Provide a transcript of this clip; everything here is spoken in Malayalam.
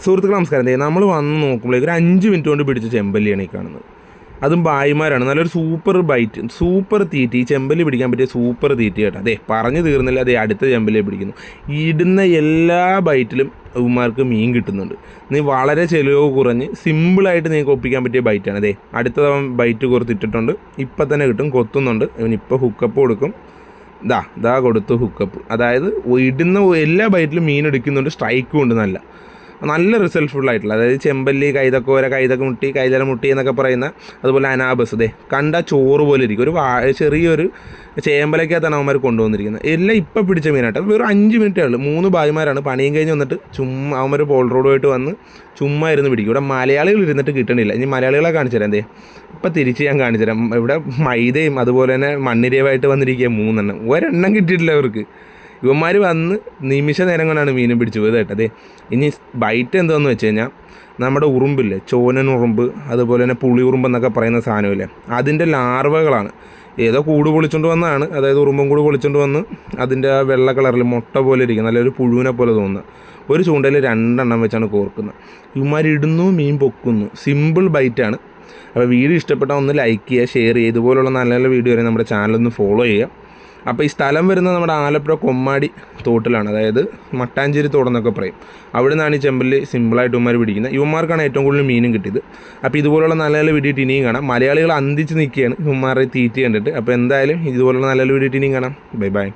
സുഹൃത്തുക്കളെ നമസ്കാരം. നമ്മൾ വന്ന് നോക്കുമ്പോഴേക്കും ഒരു 5 മിനിറ്റ് കൊണ്ട് പിടിച്ച ചെമ്പല്ലിയാണ് ഈ കാണുന്നത്. അതും ഭായിമാരാണ്. നല്ലൊരു സൂപ്പർ ബൈറ്റ്, സൂപ്പർ തീറ്റി. ഈ ചെമ്പല്ലി പിടിക്കാൻ പറ്റിയ സൂപ്പർ തീറ്റി കേട്ടോ. അതെ, പറഞ്ഞു തീർന്നില്ല, അതേ അടുത്ത ചെമ്പല്ലിയെ പിടിക്കുന്നു. ഇടുന്ന എല്ലാ ബൈറ്റിലും ഇവന്മാർക്ക് മീൻ കിട്ടുന്നുണ്ട്. നീ വളരെ ചിലവ് കുറഞ്ഞ് സിമ്പിളായിട്ട് നിങ്ങൾക്ക് ഒപ്പിക്കാൻ പറ്റിയ ബൈറ്റാണ്. അതെ, അടുത്ത ബൈറ്റ് കൊടുത്തിട്ടിട്ടുണ്ട്. ഇപ്പം തന്നെ കിട്ടും, കൊത്തുന്നുണ്ട്. ഇവനിപ്പോൾ ഹുക്കപ്പ് കൊടുക്കും. ദാ കൊടുത്തു ഹുക്കപ്പ്. അതായത് ഇടുന്ന എല്ലാ ബൈറ്റിലും മീൻ എടുക്കുന്നുണ്ട്, സ്ട്രൈക്കും ഉണ്ട്. നല്ല റിസൾട്ട്ഫുള്ളായിട്ടുള്ള, അതായത് ചെമ്പല്ലി, കൈതക്കോര, കൈതമുട്ടി, കൈതല മുട്ടി എന്നൊക്കെ പറയുന്ന, അതുപോലെ അനാബസ്. ദേ കണ്ട ചോറ് പോലെ ഇരിക്കും. ചെറിയൊരു ചേമ്പലക്കകത്താണ് അവന്മാർ കൊണ്ടുവന്നിരിക്കുന്നത്. എല്ലാം ഇപ്പം പിടിച്ച മീനായിട്ട്. വെറും 5 മിനിറ്റേ ഉള്ളൂ. 3 ഭായിമാരാണ് പണിയും കഴിഞ്ഞ് വന്നിട്ട് ചുമ്മാ അവന്മാർ പോൾ റോഡുമായിട്ട് വന്ന് ചുമ്മാ ഇരുന്ന് പിടിക്കും. ഇവിടെ മലയാളികൾ ഇരുന്നിട്ട് കിട്ടണില്ല. ഇനി മലയാളികളെ കാണിച്ചു തരാം. ഇപ്പം തിരിച്ച് ഞാൻ കാണിച്ചു തരാം. ഇവിടെ മൈദയും അതുപോലെ തന്നെ മണ്ണിരയുമായിട്ട് വന്നിരിക്കുക 3 എണ്ണം. ഒരെണ്ണം കിട്ടിയിട്ടില്ല അവർക്ക്. ഇവന്മാർ വന്ന് നിമിഷ നേരം കൊണ്ടാണ് മീനും പിടിച്ചു പോയത് കേട്ടത്. ഇനി ബൈറ്റ് എന്താണെന്ന് വെച്ച് കഴിഞ്ഞാൽ, നമ്മുടെ ഉറുമ്പില്ലേ, ചോനൻ ഉറുമ്പ്, അതുപോലെ തന്നെ പുളി ഉറുമ്പ് എന്നൊക്കെ പറയുന്ന സാധനമില്ലേ, അതിൻ്റെ ലാർവകളാണ്. ഏതോ കൂട് പൊളിച്ചുകൊണ്ട് വന്നതാണ്. അതായത് ഉറുമ്പും കൂട് പൊളിച്ചുകൊണ്ട് വന്ന് അതിൻ്റെ ആ വെള്ള കളറിൽ മുട്ട പോലെ ഇരിക്കും, നല്ലൊരു പുഴുവിനെ പോലെ തോന്നുന്നത്. ഒരു ചൂണ്ടയിൽ 2 എണ്ണം വെച്ചാണ് കോർക്കുന്നത്. ഇവന്മാർ ഇടുന്നു, മീൻ പൊക്കുന്നു. സിമ്പിൾ ബൈറ്റാണ്. അപ്പോൾ വീഡിയോ ഇഷ്ടപ്പെട്ടാൽ ഒന്ന് ലൈക്ക് ചെയ്യുക, ഷെയർ ചെയ്യുക. ഇതുപോലുള്ള നല്ല നല്ല വീഡിയോ വരെ നമ്മുടെ ചാനലൊന്ന് ഫോളോ ചെയ്യുക. അപ്പോൾ ഈ സ്ഥലം വരുന്നത് നമ്മുടെ ആലപ്പുഴ കൊമ്മാടി തോട്ടിലാണ്. അതായത് മട്ടാഞ്ചേരി തോടെന്നൊക്കെ പറയും. അവിടെ നിന്നാണ് ഈ ചെമ്പല്ലി സിമ്പിളായിട്ട് ഇവന്മാർ പിടിക്കുന്നത്. ഇവന്മാർക്കാണ് ഏറ്റവും കൂടുതൽ മീനും കിട്ടിയത്. അപ്പോൾ ഇതുപോലുള്ള നല്ല നല്ല വീഡിയോ ഇനിയും കാണാം. മലയാളികൾ അന്തിച്ച് നിൽക്കുകയാണ് ഇവന്മാരെ തീറ്റി കണ്ടിട്ട്. അപ്പോൾ എന്തായാലും ഇതുപോലുള്ള നല്ല നല്ല വീഡിയോ ഇനിയും കാണാം. Bye bye.